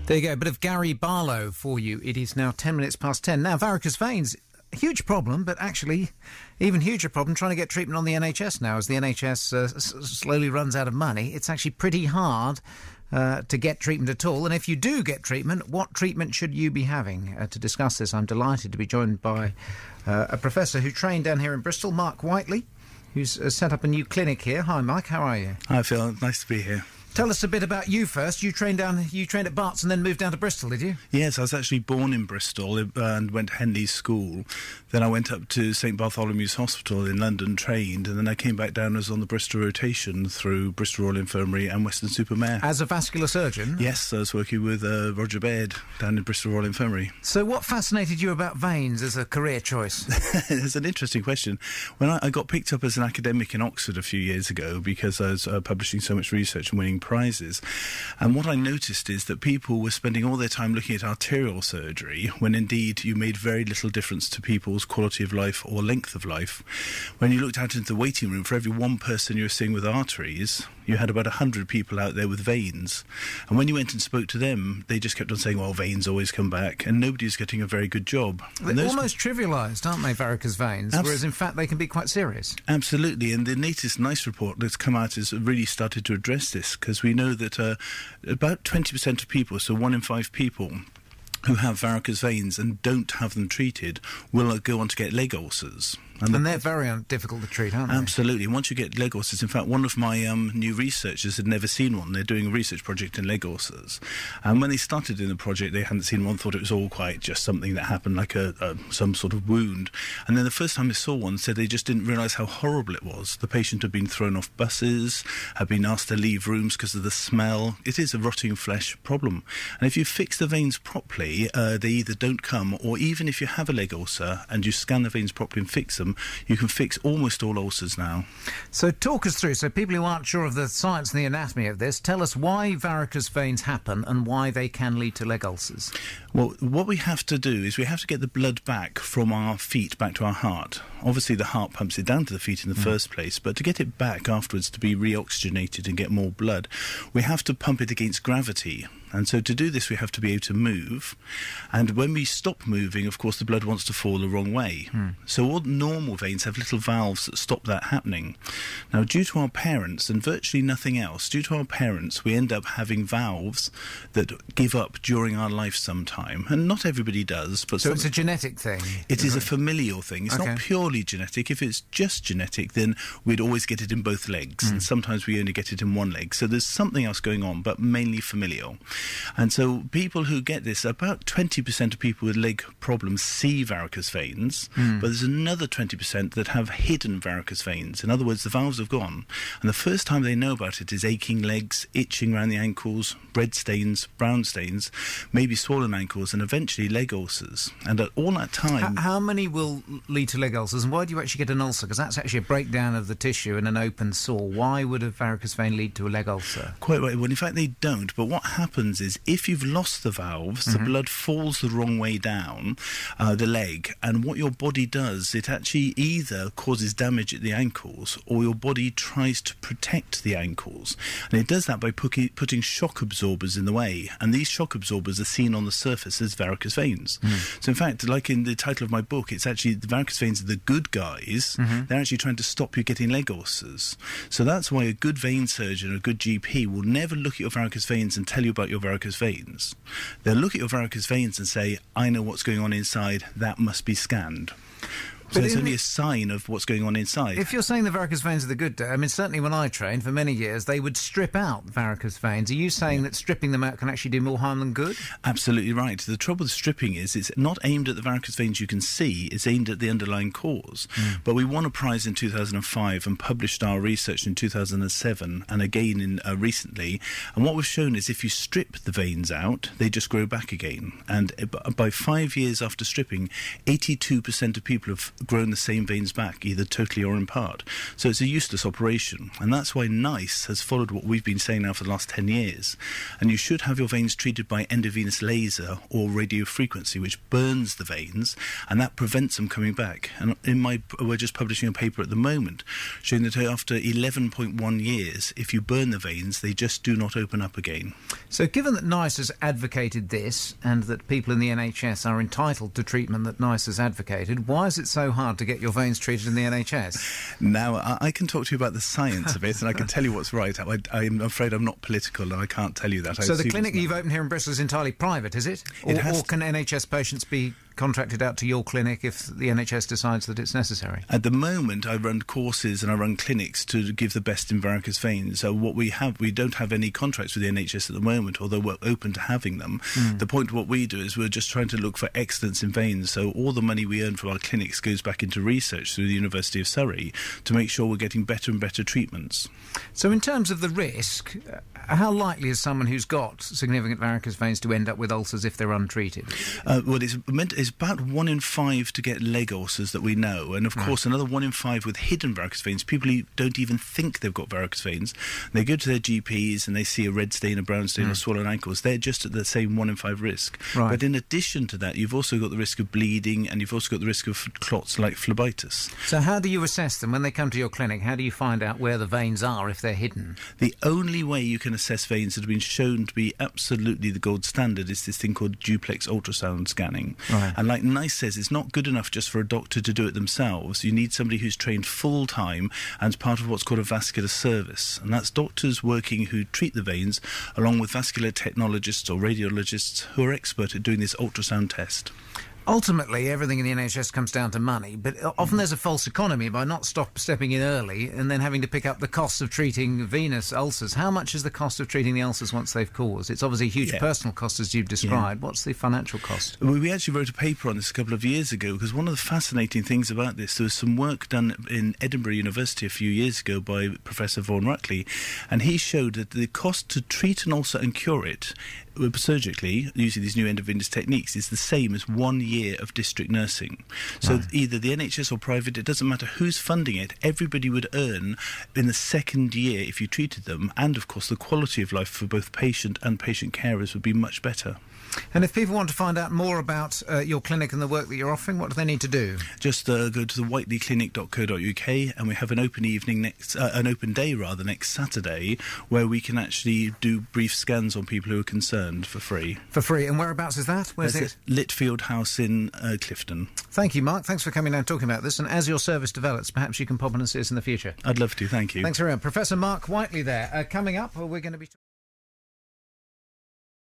There you go, a bit of Gary Barlow for you. It is now 10 minutes past 10. Now, varicose veins, huge problem, but actually even huger problem trying to get treatment on the NHS now. As the NHS slowly runs out of money, it's actually pretty hard to get treatment at all. And if you do get treatment, what treatment should you be having? To discuss this, I'm delighted to be joined by a professor who trained down here in Bristol, Mark Whiteley, who's set up a new clinic here. Hi, Mike, how are you? Hi, Phil. Nice to be here. Tell us a bit about you first. You trained at Barts and then moved down to Bristol, did you? Yes, I was actually born in Bristol and went to Henley School. Then I went up to St Bartholomew's Hospital in London, trained, and then I came back down as on the Bristol rotation through Bristol Royal Infirmary and Weston-super-Mare. As a vascular surgeon? Yes, I was working with Roger Baird down in Bristol Royal Infirmary. So what fascinated you about veins as a career choice? It's an interesting question. When I got picked up as an academic in Oxford a few years ago because I was publishing so much research and winning prizes, and what I noticed is that people were spending all their time looking at arterial surgery when indeed you made very little difference to people's quality of life or length of life. When you looked out into the waiting room, for every one person you were seeing with arteries, you had about 100 people out there with veins. And when you went and spoke to them, they just kept on saying, well, veins always come back, and nobody's getting a very good job. They're almost trivialised, aren't they, varicose veins? Whereas in fact they can be quite serious. Absolutely, and the latest NICE report that's come out has really started to address this, because we know that about 20% of people, so 1 in 5 people who have varicose veins and don't have them treated will go on to get leg ulcers. And they're very difficult to treat, aren't they? Absolutely. Once you get leg ulcers, in fact, one of my new researchers had never seen one. They're doing a research project in leg ulcers. And when they started in the project, they hadn't seen one, thought it was all quite just something that happened, like some sort of wound. And then the first time they saw one, said they just didn't realise how horrible it was. The patient had been thrown off buses, had been asked to leave rooms because of the smell. It is a rotting flesh problem. And if you fix the veins properly, they either don't come, or even if you have a leg ulcer and you scan the veins properly and fix them, you can fix almost all ulcers now. So talk us through, so people who aren't sure of the science and the anatomy of this, tell us why varicose veins happen and why they can lead to leg ulcers. Well, what we have to do is we have to get the blood back from our feet back to our heart. Obviously the heart pumps it down to the feet in the first place, but to get it back afterwards to be reoxygenated and get more blood, we have to pump it against gravity. And so to do this, we have to be able to move. And when we stop moving, of course, the blood wants to fall the wrong way. So all normal veins have little valves that stop that happening. Now, due to our parents and virtually nothing else, due to our parents, we end up having valves that give up during our life sometime. And not everybody does. But so it's a genetic thing? It is a familial thing. It's not purely genetic. If it's just genetic, then we'd always get it in both legs. And sometimes we only get it in one leg. So there's something else going on, but mainly familial. And so people who get this, about 20% of people with leg problems see varicose veins, but there's another 20% that have hidden varicose veins. In other words, the valves have gone. And the first time they know about it is aching legs, itching around the ankles, red stains, brown stains, maybe swollen ankles, and eventually leg ulcers. And at all that time... How many will lead to leg ulcers, and why do you actually get an ulcer? Because that's actually a breakdown of the tissue and an open sore. Why would a varicose vein lead to a leg ulcer? Quite right. Well, in fact, they don't. But what happens is if you've lost the valves, the blood falls the wrong way down the leg, and what your body does, it actually either causes damage at the ankles or your body tries to protect the ankles. And it does that by putting shock absorbers in the way, and these shock absorbers are seen on the surface as varicose veins. So in fact, like in the title of my book, it's actually the varicose veins are the good guys. They're actually trying to stop you getting leg ulcers. So that's why a good vein surgeon, a good GP, will never look at your varicose veins and tell you about your varicose veins. They'll look at your varicose veins and say, I know what's going on inside, that must be scanned. So it's only a sign of what's going on inside. If you're saying the varicose veins are the good, I mean, certainly when I trained for many years, they would strip out varicose veins. Are you saying that stripping them out can actually do more harm than good? Absolutely right. The trouble with stripping is it's not aimed at the varicose veins you can see, it's aimed at the underlying cause. But we won a prize in 2005 and published our research in 2007 and again in recently. And what we've shown is if you strip the veins out, they just grow back again. And by 5 years after stripping, 82% of people have grown the same veins back, either totally or in part. So it's a useless operation. And that's why NICE has followed what we've been saying now for the last 10 years. And you should have your veins treated by endovenous laser or radio frequency, which burns the veins, and that prevents them coming back. And we're just publishing a paper at the moment showing that after 11.1 years, if you burn the veins, they just do not open up again. So given that NICE has advocated this, and that people in the NHS are entitled to treatment that NICE has advocated, why is it so hard to get your veins treated in the NHS? Now, I can talk to you about the science of it, and I can tell you what's right. I'm afraid I'm not political, and I can't tell you that. So the clinic you've opened here in Bristol is entirely private, is it? Or can NHS patients be contracted out to your clinic if the NHS decides that it's necessary? At the moment, I run courses and I run clinics to give the best in varicose veins. So what we don't have any contracts with the NHS at the moment, although we're open to having them. The point of what we do is we're just trying to look for excellence in veins. So all the money we earn from our clinics goes back into research through the University of Surrey to make sure we're getting better and better treatments. So in terms of the risk, how likely is someone who's got significant varicose veins to end up with ulcers if they're untreated? Well, it's about 1 in 5 to get leg ulcers that we know, and of course another 1 in 5 with hidden varicose veins, people who don't even think they've got varicose veins. They go to their GPs and they see a red stain, a brown stain or swollen ankles. They're just at the same 1 in 5 risk. Right. But in addition to that, you've also got the risk of bleeding, and you've also got the risk of clots like phlebitis. So how do you assess them when they come to your clinic? How do you find out where the veins are if they're hidden? The only way you can assess veins that have been shown to be absolutely the gold standard is this thing called duplex ultrasound scanning. Right. And like NICE says, it's not good enough just for a doctor to do it themselves. You need somebody who's trained full-time and part of what's called a vascular service. And that's doctors working who treat the veins along with vascular technologists or radiologists who are expert at doing this ultrasound test. Ultimately, everything in the NHS comes down to money, but often there's a false economy by not stepping in early and then having to pick up the costs of treating venous ulcers. How much is the cost of treating the ulcers once they've caused? It's obviously a huge personal cost, as you've described. What's the financial cost? Well, we actually wrote a paper on this a couple of years ago, because one of the fascinating things about this, there was some work done in Edinburgh University a few years ago by Professor Mark Whiteley, and he showed that the cost to treat an ulcer and cure it surgically, using these new endovenous techniques, is the same as 1 year of district nursing. So either the NHS or private, it doesn't matter who's funding it, everybody would earn in the second year if you treated them, and of course the quality of life for both patient and patient carers would be much better. And if people want to find out more about your clinic and the work that you're offering, what do they need to do? Just go to the whiteleyclinic.co.uk, and we have an open day next Saturday, where we can actually do brief scans on people who are concerned for free. For free. And whereabouts is that? Where's it? Litfield House in Clifton. Thank you, Mark. Thanks for coming down and talking about this. And as your service develops, perhaps you can pop in and see us in the future. I'd love to. Thank you. Thanks very much. Professor Mark Whiteley there. Coming up, we're going to be